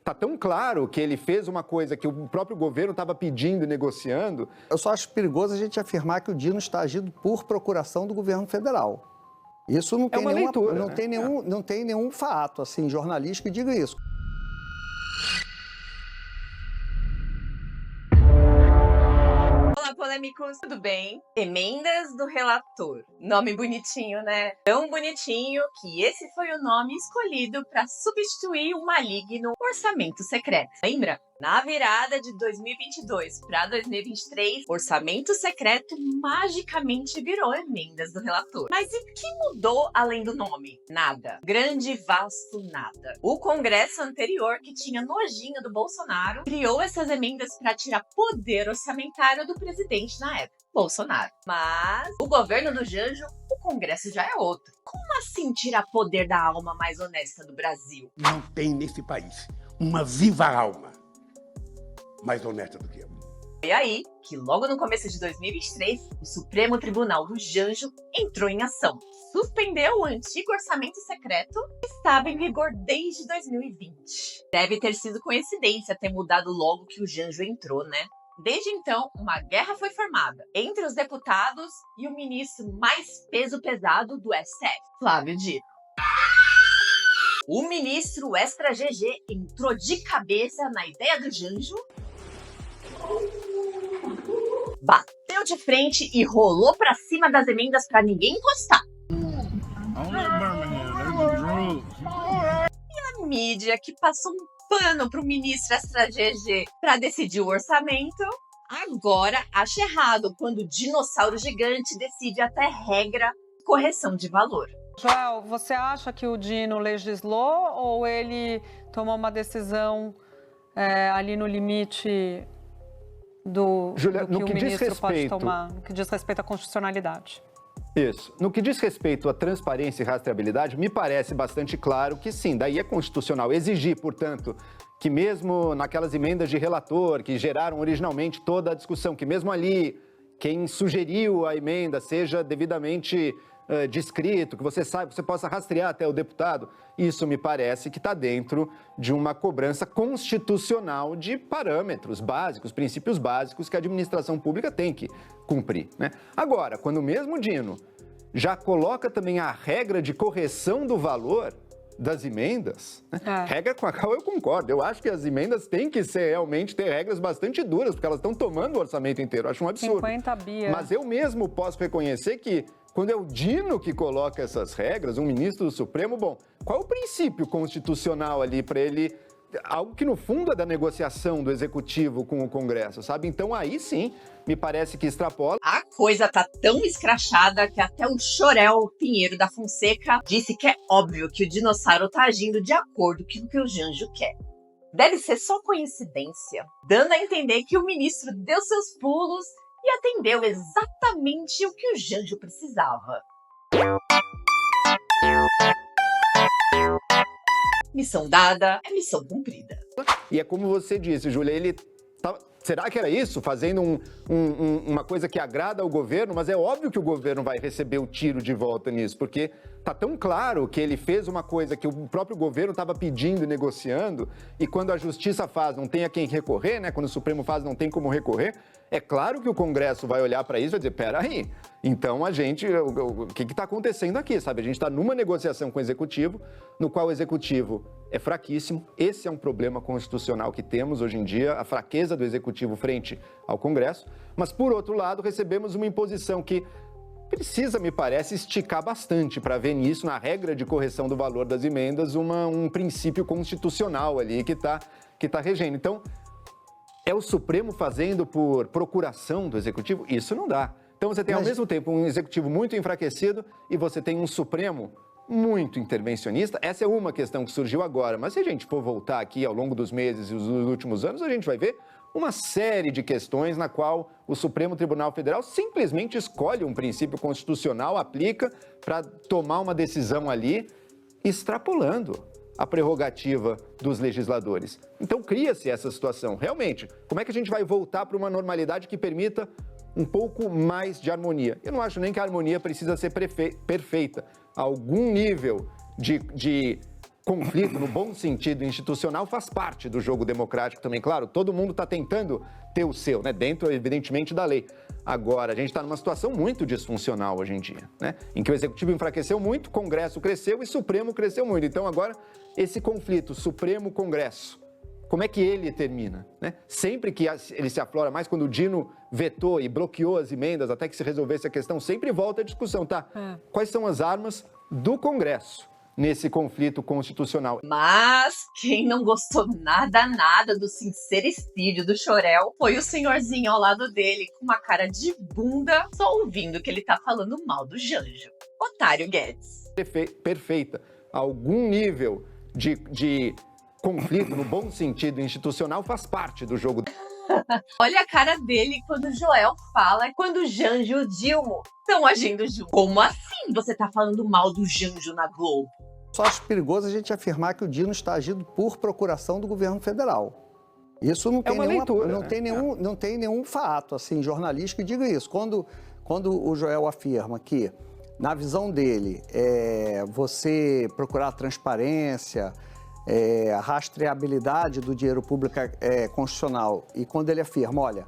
tá tão claro que ele fez uma coisa que o próprio governo estava pedindo e negociando. Eu só acho perigoso a gente afirmar que o Dino está agindo por procuração do governo federal. Isso não tem uma leitura, não né? tem não tem nenhum fato assim jornalístico que diga isso. Olá, polêmicos, tudo bem? Emendas do relator. Nome bonitinho, né? Tão bonitinho que esse foi o nome escolhido para substituir o maligno orçamento secreto. Lembra? Na virada de 2022 para 2023, orçamento secreto magicamente virou emendas do relator. Mas e o que mudou além do nome? Nada. Grande, vasto nada. O Congresso anterior, que tinha nojinho do Bolsonaro, criou essas emendas para tirar poder orçamentário do presidente na época, Bolsonaro. Mas o governo do Janjo, o Congresso já é outro. Como assim tirar poder da alma mais honesta do Brasil? Não tem nesse país uma viva alma mais honesta do que eu. Foi aí que, logo no começo de 2023, o Supremo Tribunal do Janjo entrou em ação. Suspendeu o antigo orçamento secreto que estava em vigor desde 2020. Deve ter sido coincidência ter mudado logo que o Janjo entrou, né? Desde então, uma guerra foi formada entre os deputados e o ministro mais peso pesado do STF, Flávio Dino. O ministro Extra GG entrou de cabeça na ideia do Janjo, bateu de frente e rolou pra cima das emendas pra ninguém encostar. E a mídia, que passou um pano pro ministro Extra GG pra decidir o orçamento, agora acha errado quando o dinossauro gigante decide até regra de correção de valor. Joel, você acha que o Dino legislou ou ele tomou uma decisão ali no limite do que o ministro pode tomar, no que diz respeito à constitucionalidade? Isso. No que diz respeito à transparência e rastreabilidade, me parece bastante claro que sim, daí é constitucional exigir, portanto, que mesmo naquelas emendas de relator que geraram originalmente toda a discussão, que mesmo ali quem sugeriu a emenda seja devidamente descrito, que você saiba, que você possa rastrear até o deputado, isso me parece que está dentro de uma cobrança constitucional de parâmetros básicos, princípios básicos que a administração pública tem que cumprir, né? Agora, quando o mesmo Dino já coloca também a regra de correção do valor das emendas, né? Regra com a qual eu concordo. Eu acho que as emendas têm que realmente ter regras bastante duras, porque elas estão tomando o orçamento inteiro. Eu acho um absurdo. 50 bi. Mas eu mesmo posso reconhecer que quando é o Dino que coloca essas regras, um ministro do Supremo, bom, qual é o princípio constitucional ali para ele, algo que no fundo é da negociação do Executivo com o Congresso, sabe? Então aí sim, me parece que extrapola. A coisa tá tão escrachada que até o Chorel Pinheiro da Fonseca disse que é óbvio que o dinossauro tá agindo de acordo com o que o Janjo quer. Deve ser só coincidência, dando a entender que o ministro deu seus pulos e atendeu exatamente o que o Janjo precisava. Missão dada é missão cumprida. E é como você disse, Júlia, ele tá... Será que era isso? Fazendo uma coisa que agrada ao governo? Mas é óbvio que o governo vai receber o tiro de volta nisso, porque tá tão claro que ele fez uma coisa que o próprio governo estava pedindo e negociando, e quando a justiça faz, não tem a quem recorrer, né? Quando o Supremo faz, não tem como recorrer. É claro que o Congresso vai olhar para isso e vai dizer, peraí, então o que está acontecendo aqui, sabe? A gente está numa negociação com o Executivo, no qual o Executivo é fraquíssimo. Esse é um problema constitucional que temos hoje em dia, a fraqueza do Executivo frente ao Congresso. Mas, por outro lado, recebemos uma imposição que precisa, me parece, esticar bastante para ver nisso, na regra de correção do valor das emendas, um princípio constitucional ali que tá regendo. Então, é o Supremo fazendo por procuração do Executivo? Isso não dá. Então você tem, ao mesmo tempo, um Executivo muito enfraquecido e você tem um Supremo muito intervencionista. Essa é uma questão que surgiu agora, mas se a gente for voltar aqui ao longo dos meses e dos últimos anos, a gente vai ver uma série de questões na qual o Supremo Tribunal Federal simplesmente escolhe um princípio constitucional, aplica para tomar uma decisão ali, extrapolando a prerrogativa dos legisladores. Então cria-se essa situação. Realmente, como é que a gente vai voltar para uma normalidade que permita um pouco mais de harmonia? Eu não acho nem que a harmonia precisa ser perfeita. Algum nível de conflito, no bom sentido institucional, faz parte do jogo democrático também. Claro, todo mundo está tentando ter o seu, né? Dentro, evidentemente, da lei. Agora, a gente está numa situação muito disfuncional hoje em dia, né? Em que o Executivo enfraqueceu muito, o Congresso cresceu e o Supremo cresceu muito. Então, agora, esse conflito Supremo-Congresso, como é que ele termina, né? Sempre que ele se aflora mais, quando o Dino vetou e bloqueou as emendas até que se resolvesse a questão, sempre volta a discussão, tá? Quais são as armas do Congresso nesse conflito constitucional? Mas quem não gostou nada do sincericídio do Chorel foi o senhorzinho ao lado dele, com uma cara de bunda, só ouvindo que ele tá falando mal do Janjo. Otário Guedes. Perfeita. Algum nível de conflito, no bom sentido institucional, faz parte do jogo. Olha a cara dele quando o Joel fala e quando o Janjo e o Dilma estão agindo juntos. Como assim você tá falando mal do Janjo na Globo? Só acho perigoso a gente afirmar que o Dino está agindo por procuração do governo federal. Isso não tem, não tem nenhum fato assim, jornalístico que diga isso. Quando o Joel afirma que, na visão dele, você procurar transparência, a rastreabilidade do dinheiro público constitucional, e quando ele afirma, olha,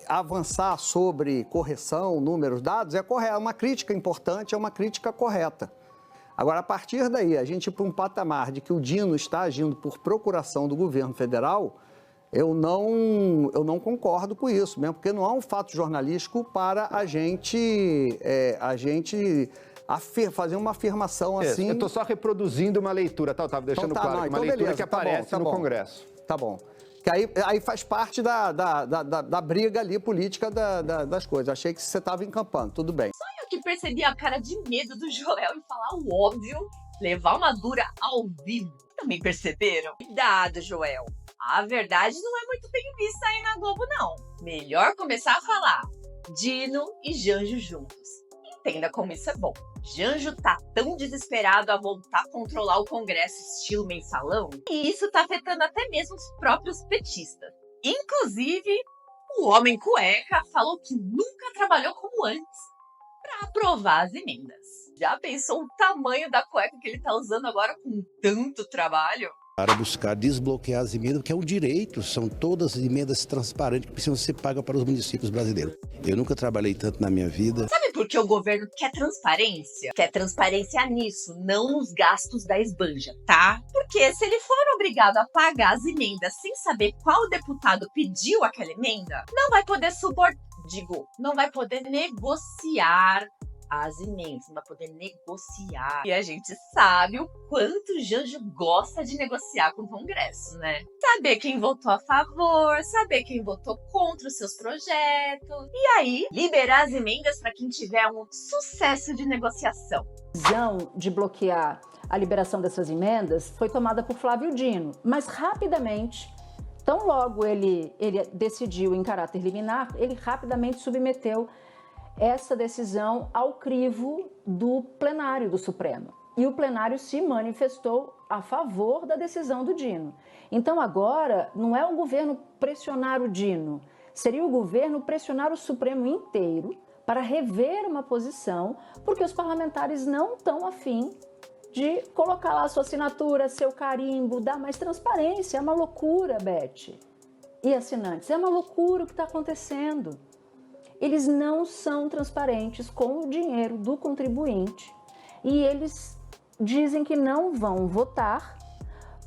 avançar sobre correção, números, dados, é correto, é uma crítica importante, é uma crítica correta. Agora, a partir daí, a gente ir para um patamar de que o Dino está agindo por procuração do governo federal, eu não concordo com isso, mesmo porque não há um fato jornalístico para a gente fazer uma afirmação assim. Eu estou só reproduzindo uma leitura, tá, Otávio? Deixando então, claro, uma leitura beleza, que aparece no Congresso. Tá bom. Que aí faz parte da briga ali política das coisas. Achei que você estava encampando, tudo bem. Só eu que percebi a cara de medo do Joel em falar o óbvio, levar uma dura ao vivo. Também perceberam? Cuidado, Joel. A verdade não é muito bem vista aí na Globo, não. Melhor começar a falar Dino e Janjo juntos. Entenda como isso é bom. Janjo tá tão desesperado a voltar a controlar o Congresso estilo mensalão, e isso tá afetando até mesmo os próprios petistas. Inclusive, o homem cueca falou que nunca trabalhou como antes para aprovar as emendas. Já pensou o tamanho da cueca que ele tá usando agora com tanto trabalho? Para buscar desbloquear as emendas, que é um direito, são todas emendas transparentes que precisam ser pagas para os municípios brasileiros. Eu nunca trabalhei tanto na minha vida. Sabe por que o governo quer transparência? Quer transparência nisso, não nos gastos da esbanja, tá? Porque se ele for obrigado a pagar as emendas sem saber qual deputado pediu aquela emenda, não vai poder não vai poder negociar as emendas, não vai poder negociar. E a gente sabe o quanto o Janjo gosta de negociar com o Congresso, né? Saber quem votou a favor, saber quem votou contra os seus projetos. E aí, liberar as emendas para quem tiver um sucesso de negociação. A decisão de bloquear a liberação dessas emendas foi tomada por Flávio Dino, mas rapidamente, tão logo ele decidiu em caráter liminar, ele rapidamente submeteu essa decisão ao crivo do plenário do Supremo. E o plenário se manifestou a favor da decisão do Dino. Então agora não é o governo pressionar o Dino, seria o governo pressionar o Supremo inteiro para rever uma posição, porque os parlamentares não estão afim de colocar lá a sua assinatura, seu carimbo, dar mais transparência. É uma loucura, Beth. E assinantes, é uma loucura o que está acontecendo. Eles não são transparentes com o dinheiro do contribuinte e eles dizem que não vão votar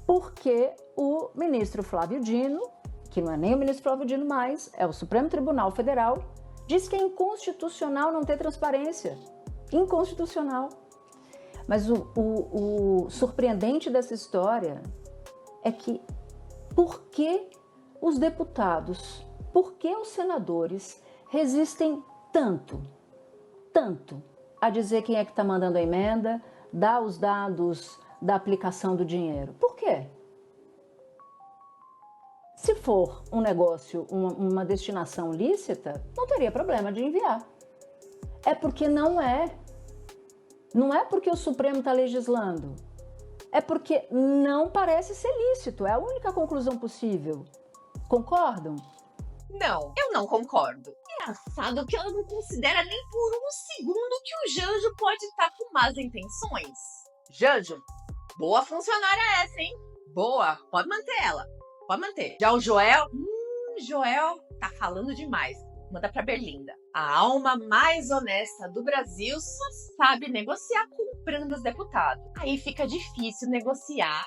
porque o ministro Flávio Dino, que não é nem o ministro Flávio Dino mais, é o Supremo Tribunal Federal, diz que é inconstitucional não ter transparência. Inconstitucional. Mas o surpreendente dessa história é que por que os deputados, por que os senadores resistem tanto a dizer quem é que está mandando a emenda, dar os dados da aplicação do dinheiro? Por quê? Se for um negócio, uma destinação lícita, não teria problema de enviar. É porque não é. Não é porque o Supremo está legislando. É porque não parece ser lícito. É a única conclusão possível. Concordam? Não, eu não concordo. Engraçado que ela não considera nem por um segundo que o Janjo pode estar com más intenções. Janjo, boa funcionária essa, hein? Boa, pode manter ela. Pode manter. Já o Joel, Joel tá falando demais. Manda pra Berlinda. A alma mais honesta do Brasil só sabe negociar comprando os deputados. Aí fica difícil negociar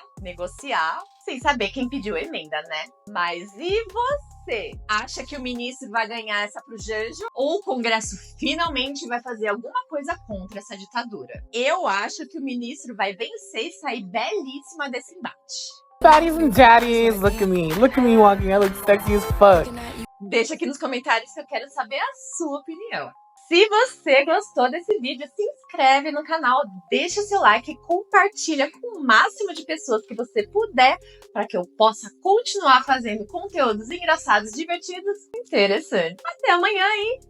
sem saber quem pediu a emenda, né? Mas e você? Acha que o ministro vai ganhar essa pro Janjo? Ou o Congresso finalmente vai fazer alguma coisa contra essa ditadura? Eu acho que o ministro vai vencer e sair belíssima desse embate. Fatties and daddies, look at me walking, I look sexy as fuck. Deixa aqui nos comentários que eu quero saber a sua opinião. Se você gostou desse vídeo, se inscreve no canal, deixa seu like e compartilha com o máximo de pessoas que você puder para que eu possa continuar fazendo conteúdos engraçados, divertidos e interessantes. Até amanhã e